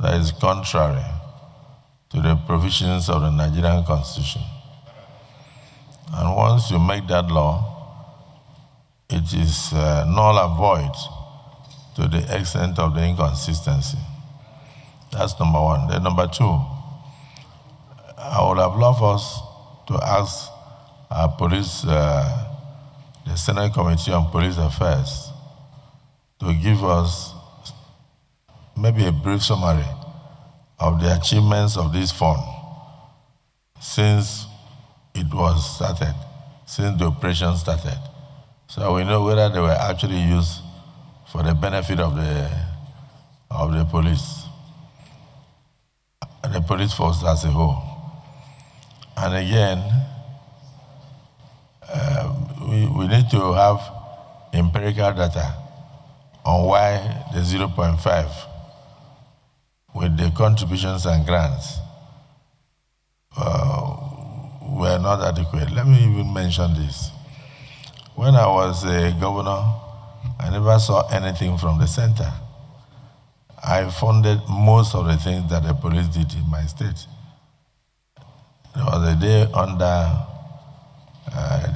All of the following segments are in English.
that is contrary to the provisions of the Nigerian Constitution. And once you make that law, it is null and void to the extent of the inconsistency. That's number one. Then number two, I would have loved us to ask our police, the Senate Committee on Police Affairs, to give us maybe a brief summary of the achievements of this fund since it was started, since the operation started. So we know whether they were actually used for the benefit of the police force as a whole. And again, we need to have empirical data on why the 0.5 with the contributions and grants were not adequate. Let me even mention this. When I was a governor, I never saw anything from the center. I funded most of the things that the police did in my state. There was a day under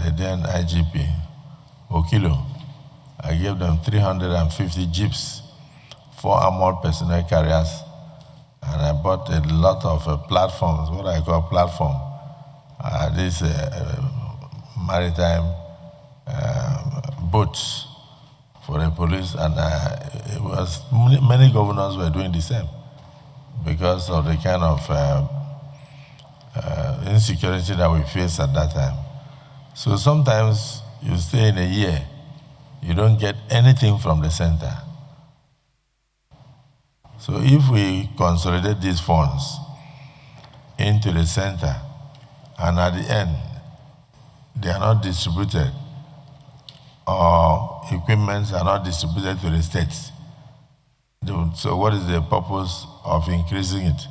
the then IGP, Okilo. I gave them 350 jeeps, 4 armored personnel carriers, and I bought a lot of platforms, what I call platform, these maritime boats for the police, and it was many governors were doing the same because of the kind of insecurity that we faced at that time. So sometimes you stay in a year, you don't get anything from the center. So if we consolidate these funds into the center, and at the end, they are not distributed, or equipments are not distributed to the states, so what is the purpose of increasing it?